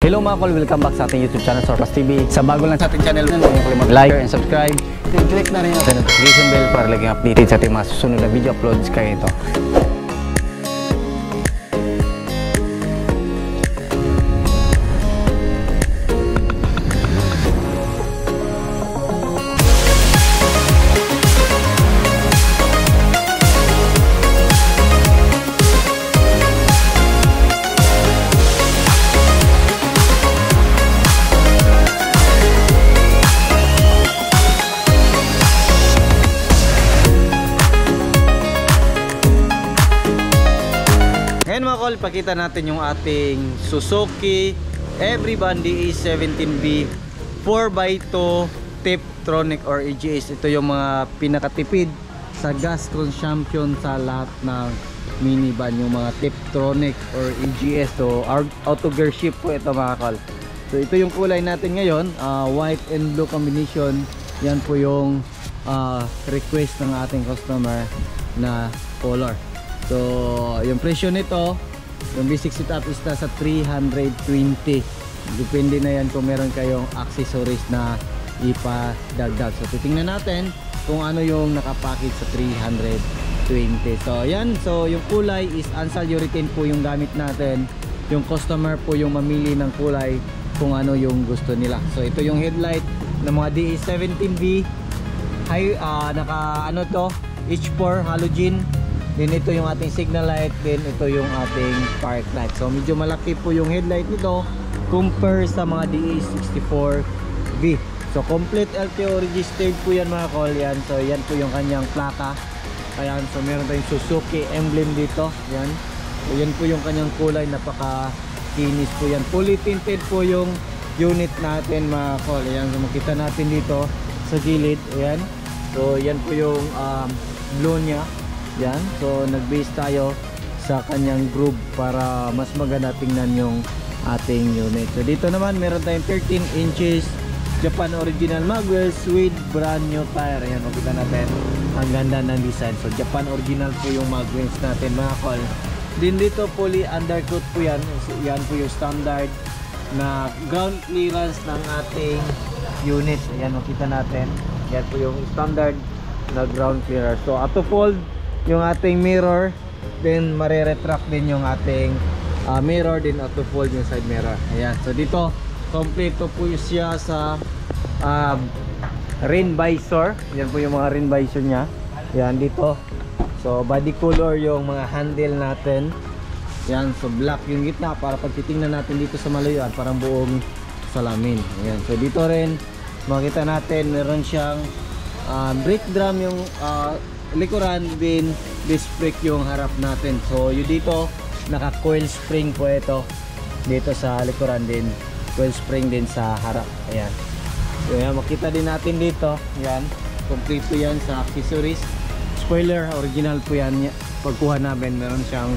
Hello mga kol, welcome back sa ating YouTube channel, Sorpas TV. Sa bago lang sa ating channel, huwag kalimut like and subscribe. Click na rin yung notification bell para laging updated sa ating mga susunod na video uploads kaya ito. Ngayon mga kol, pakita natin yung ating Suzuki Everyban DE17B 4x2 Tiptronic or EGS. Ito yung mga pinakatipid sa gas consumption sa lahat ng minivan, yung mga Tiptronic or EGS. So auto gear shift po ito mga kol. So ito yung kulay natin ngayon, white and blue combination. Yan po yung request ng ating customer na color. So, yung presyo nito, yung basic setup is nasa 320. Depende na yan kung meron kayong accessories na ipadagdag. So, titingnan natin kung ano yung nakapackage sa 320. So, yan. So, yung kulay is Ansal urethane po yung gamit natin. Yung customer po yung mamili ng kulay kung ano yung gusto nila. So, ito yung headlight ng mga DE17B. Naka ano to, H4 halogen. Then ito yung ating signal light, then ito yung ating park light. So medyo malaki po yung headlight nito compare sa mga DE64V. So complete LTO registered po yan mga kol yan. So yan po yung kanyang plaka. Ayan, so meron tayong Suzuki emblem dito. Yan. So yan po yung kanyang kulay, napaka kinis po yan. Fully tinted po yung unit natin mga kol. Ayan, so makita natin dito sa gilid. Ayan. So yan po yung blue niya. Yan, so nag-base tayo sa kanyang groove para mas maganda tingnan yung ating unit. So dito naman meron tayong 13 inches Japan original mag wheels with brand new tire. Ayan, makita natin ang ganda ng design. So Japan original po yung mag wheels natin mga kol. Din dito fully undercoat po yan. So, yan po yung standard na ground clearance ng ating unit. Ayan, makita natin. Yan po yung standard na ground clearance. So auto fold yung ating mirror, then mare-retract din yung ating mirror, din auto fold yung side mirror. Ayan, so dito kompleto po siya sa rain visor. Yan po yung mga rain visor nya. Yan dito. So body color yung mga handle natin. Yan, so black yung gitna para pag titingnan natin dito sa malayuan parang buong salamin. Ayan, so dito rin makita natin meron siyang brake drum yung likuran, din disc brake yung harap natin. So yung dito naka coil spring po ito dito sa likuran, din coil spring din sa harap. Ayan, so yan, makita din natin dito. Yan, complete yan sa accessories. Spoiler original po yan. Pagkuha namin meron siyang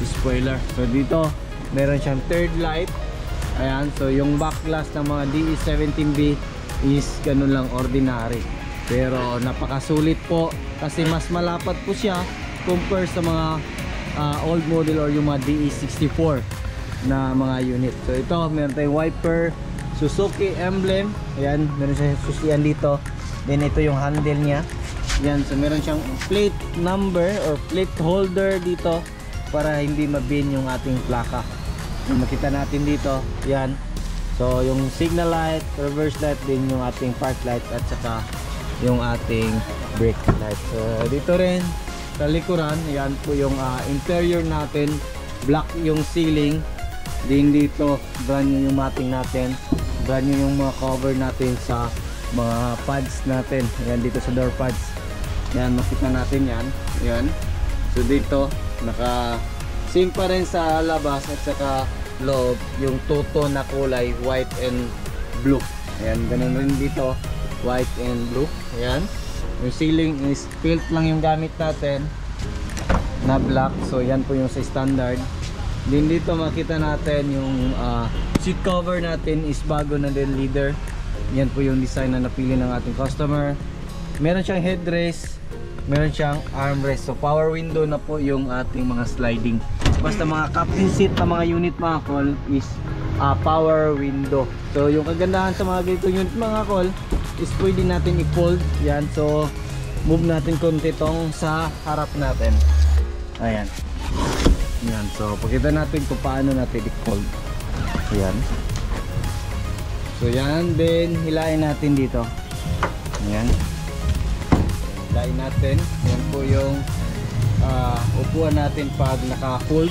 spoiler. So dito meron siyang third light. Ayan, so yung back glass ng mga DE17B is ganun lang, ordinary. Pero napakasulit po kasi mas malapad po siya compare sa mga old model or yung mga DE64 na mga unit. So ito meron tayong wiper, Suzuki emblem. Ayan, meron siyang susian dito. Then ito yung handle niya. Yan, so meron siyang plate number or plate holder dito para hindi mabin yung ating plaka. So, makita natin dito. Yan, so yung signal light, reverse light, din yung ating park light at saka yung ating brake light. So dito rin sa likuran, yan po yung interior natin, black yung ceiling. Din dito brand new yung matting natin, brand new yung mga cover natin sa mga pads natin. Yan dito sa door pads. Yan, makita natin yan. Yan. So dito naka sync pa rin sa labas at saka loob yung two-tone na kulay, white and blue. Ayan, ganun rin dito, white and blue. Ayan, yung ceiling is felt lang yung gamit natin na black. So yan po yung sa standard. Din dito makita natin yung seat cover natin is bago na din, leather. Yan po yung design na napili ng ating customer. Meron siyang headrest, meron siyang armrest. So power window na po yung ating mga sliding. Basta mga captain seat na mga unit mga kol is power window. So yung kagandahan sa mga ganitong unit mga kol is pwede natin i-fold yan. So move natin konti tong sa harap natin. Ayan. Yan. So pakita natin kung paano natin i-fold. Ayan. So yan. Then hilain natin dito. Ayan. Hilain natin. Yan po yung upuan natin pag naka-fold.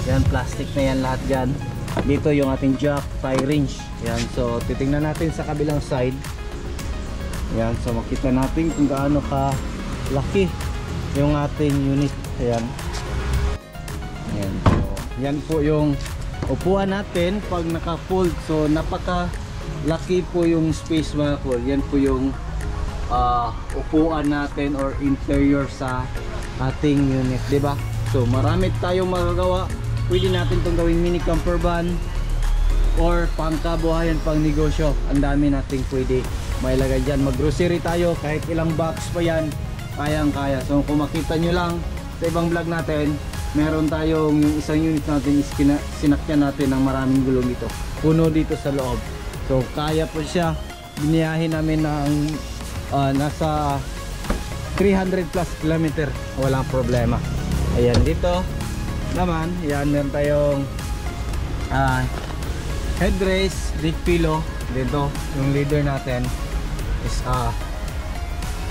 Yan, plastic na yan lahat dyan. Dito yung ating jack, tie wrench. Yan, so titingnan natin sa kabilang side. Yan, so makita natin kung gaano ka laki yung ating unit. Ayan. Yan, so yan po yung upuan natin pag naka-fold. So napaka laki po yung space mga kol. Yan po yung upuan natin or interior sa ating unit, di ba? So marami tayong magagawa. Pwede natin itong gawing mini camper van or pangkabuhayan, pang negosyo. Ang dami nating pwede mailagay dyan. Mag grocery tayo, kahit ilang box pa yan, kayang kaya. So kung makita nyo lang sa ibang vlog natin, meron tayong yung isang unit natin is sinakyan natin ng maraming gulong dito, puno dito sa loob. So kaya po siya. Biniyahin namin ng nasa 300 plus kilometer, walang problema. Ayan, dito naman, yan, meron tayong headrest, big pillow. Dito yung leader natin is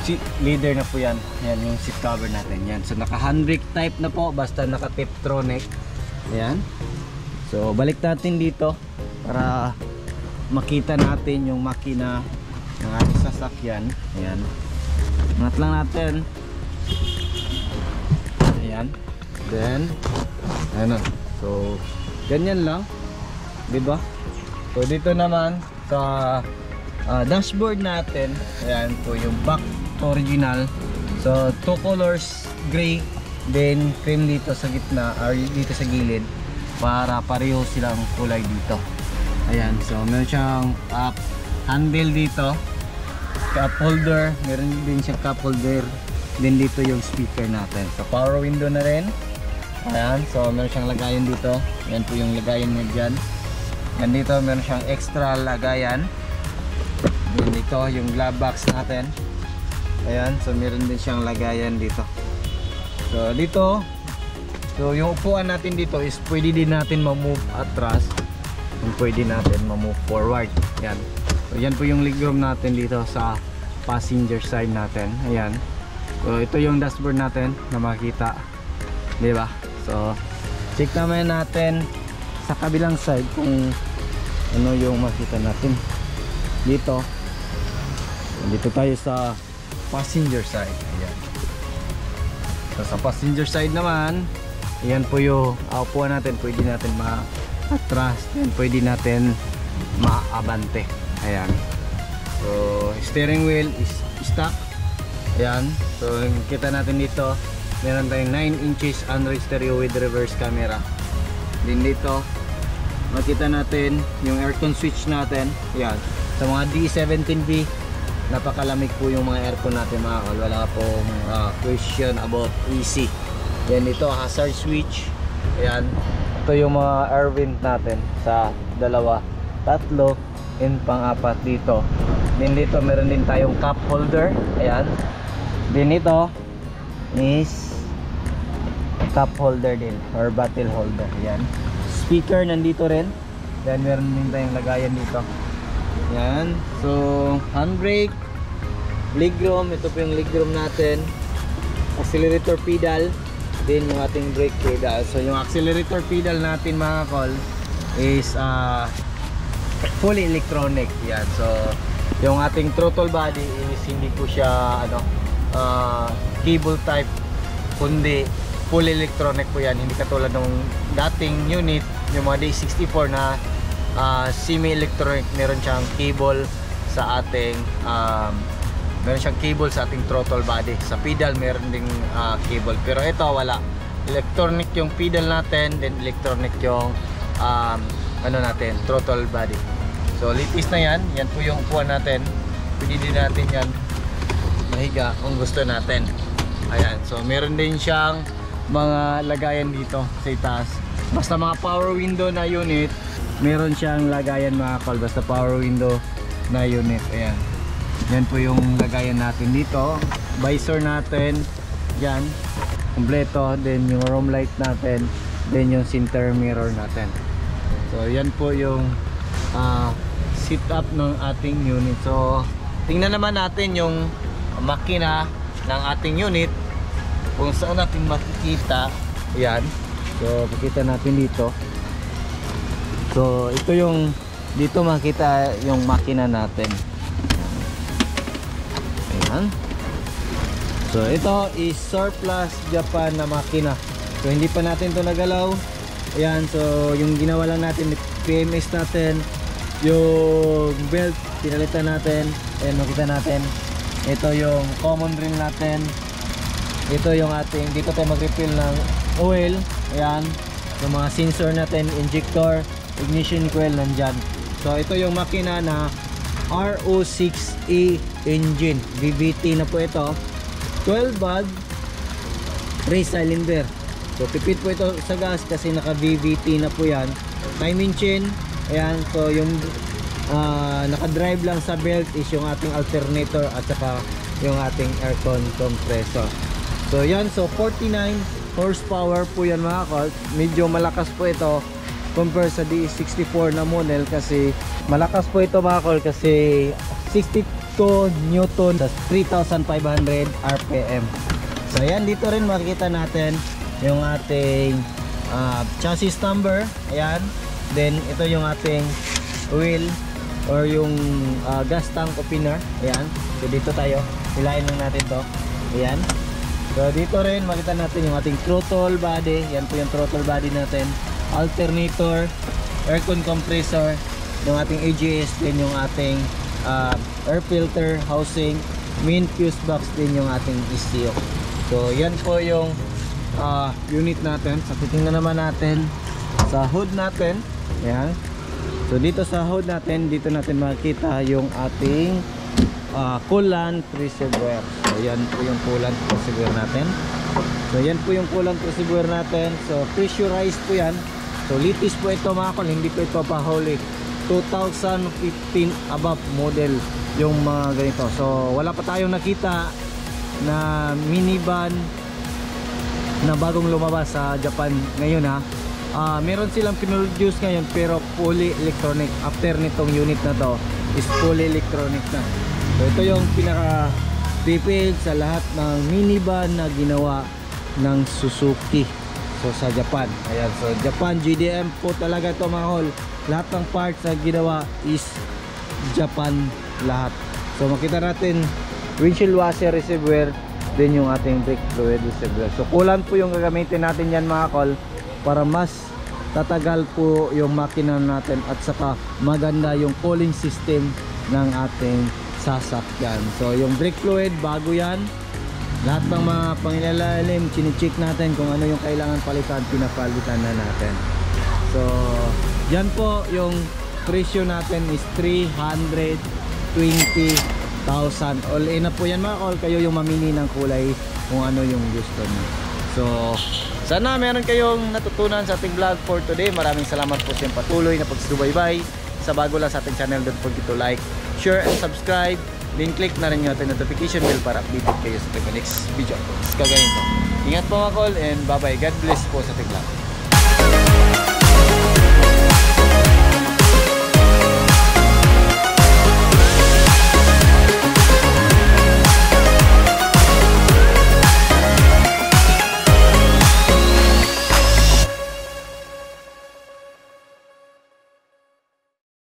seat leader na po yan. Yan yung seat cover natin. Yan, so naka handbrake type na po, basta naka Tiptronic. Ayan. So balik natin dito para makita natin yung makina ng ating sasakyan. Ayan, angat lang natin. Ayan. Then ayan. So ganyan lang, diba? So dito naman sa dashboard natin, ayan po yung back original. So two colors, gray, then cream dito sa gitna or dito sa gilid, para pareho silang kulay dito. Ayan, so meron siyang handle dito, cup holder, meron din siyang cup holder. Then dito yung speaker natin. So power window na rin. Ayan, so meron siyang lagayan dito. Ayan po yung lagayan niya dyan. Yan dito meron siyang extra lagayan. Then dito yung glove box natin. Ayan, so meron din siyang lagayan dito. So dito, so yung upuan natin dito is pwede din natin ma-move atras, kung pwede natin ma-move forward. Yan. So yan po yung legroom natin dito sa passenger side natin. Ayan. So ito yung dashboard natin na makita, di ba? So check naman natin sa kabilang side kung ano yung makita natin dito. Dito tayo sa passenger side. Ayan. So sa passenger side naman, ayan po yung upuan natin. Pwede natin ma-atras, pwede natin ma-abante. Ayan. So steering wheel is stock. Ayan. So kita natin dito, meron tayong 9 inches Android stereo with reverse camera. Din dito makita natin yung aircon switch natin. Ayan. Sa mga D17B, napakalamig po yung mga aircon natin mga kol. Wala pong question about AC. Yan, ito hazard switch. Ayan. Ito yung mga air vent natin sa dalawa, tatlo, and pang-apat dito. Then dito meron din tayong cup holder. Ayan. Then ito is cup holder din or bottle holder. Ayan. Speaker nandito rin. Then meron din tayong lagayan dito. Yan. So handbrake, legroom, ito po yung legroom natin, accelerator pedal, then yung ating brake pedal. So yung accelerator pedal natin mga kol is fully electronic. Yan. So yung ating throttle body is hindi po siya cable type, kundi full electronic po yan. Hindi katulad ng dating unit, yung mga D64 na semi-electronic. Meron siyang cable sa ating throttle body. Sa pedal meron ding cable, pero ito wala. Electronic yung pedal natin, then electronic yung throttle body. So litis na yan. Yan po yung upuan natin. Pwede din natin yan mahiga kung gusto natin. Ayan. So meron din siyang mga lagayan dito sa itaas. Basta mga power window na unit, meron siyang lagayan mga kol, basta power window na unit. Ayan, yan po yung lagayan natin dito. Visor natin yan kompleto, then yung room light natin, then yung center mirror natin. So yan po yung sit up ng ating unit. So tingnan naman natin yung makina ng ating unit kung saan natin makikita. Yan, so pakita natin dito. So ito yung dito makita yung makina natin. Ayan. So ito is surplus Japan na makina. So hindi pa natin to nagalaw. Ayan, so yung ginawa lang natin, PMS natin, yung belt pinalitan natin. Ayan, makita natin. Ito yung common rim natin. Ito yung ating, dito tayo mag-refill ng oil. Ayan, yung mga sensor natin, injector, ignition coil nandyan. So ito yung makina na RO6E engine, VVT na po ito. 12 valve, 3 cylinder. So tipid po ito sa gas kasi naka VVT na po yan. Timing chain, ayan. So yung naka-drive lang sa belt is yung ating alternator at saka yung ating aircon compressor. So yan, so 49 horsepower po yan mga kol. Medyo malakas po ito compare sa DS64 na model kasi malakas po ito mga kol kasi 62 Newton sa 3,500 RPM. So yan, dito rin makikita natin yung ating chassis number. Ayan, then ito yung ating wheel or yung gas tank opener. Ayan, so dito tayo, hilain lang natin to. Ayan, so dito rin makita natin yung ating throttle body. Yan po yung throttle body natin, alternator, aircon compressor, yung ating AGS, din yung ating air filter housing, main fuse box, din yung ating ECU. So yan po yung unit natin. So titingnan naman natin sa hood natin. Ayan, so dito sa hood natin, dito natin makikita yung ating coolant reservoir. So yan po yung coolant reservoir natin. So yan po yung coolant reservoir natin. So pressurized po yan. So litis po ito mga kol, hindi po ito pahuli. 2015 above model yung mga ganito. So wala pa tayong nakita na minivan na bagong lumabas sa Japan ngayon ha. Meron silang pinroduce ngayon pero fully electronic. After nitong unit na to is fully electronic na. So ito yung pinaka tipid sa lahat ng minivan na ginawa ng Suzuki. So sa Japan, ayan, so Japan GDM po talaga ito mga kol. Lahat ng parts na ginawa is Japan lahat. So makita natin windshield washer reservoir, din yung ating brake fluid reservoir. So coolant po yung gagamitin natin yan mga kol para mas tatagal po yung makina natin at saka maganda yung cooling system ng ating sasakyan. So yung brake fluid bago yan. Lahat ng mga pangilalim, chine-check natin kung ano yung kailangan palitan, pinapalitan na natin. So yan po yung presyo natin is 320,000. All in na po yan mga kol. Kayo yung mamili ng kulay kung ano yung gusto nyo. So sana meron kayong natutunan sa ating vlog for today. Maraming salamat po sa patuloy na pagsubaybay. Sa bago lang sa ating channel, don't forget to like, share and subscribe. Then click na rin yung ating notification bell para updated kayo sa next video. Kagayin po. Ingat po mga kol and bye bye. God bless po sa ating vlog.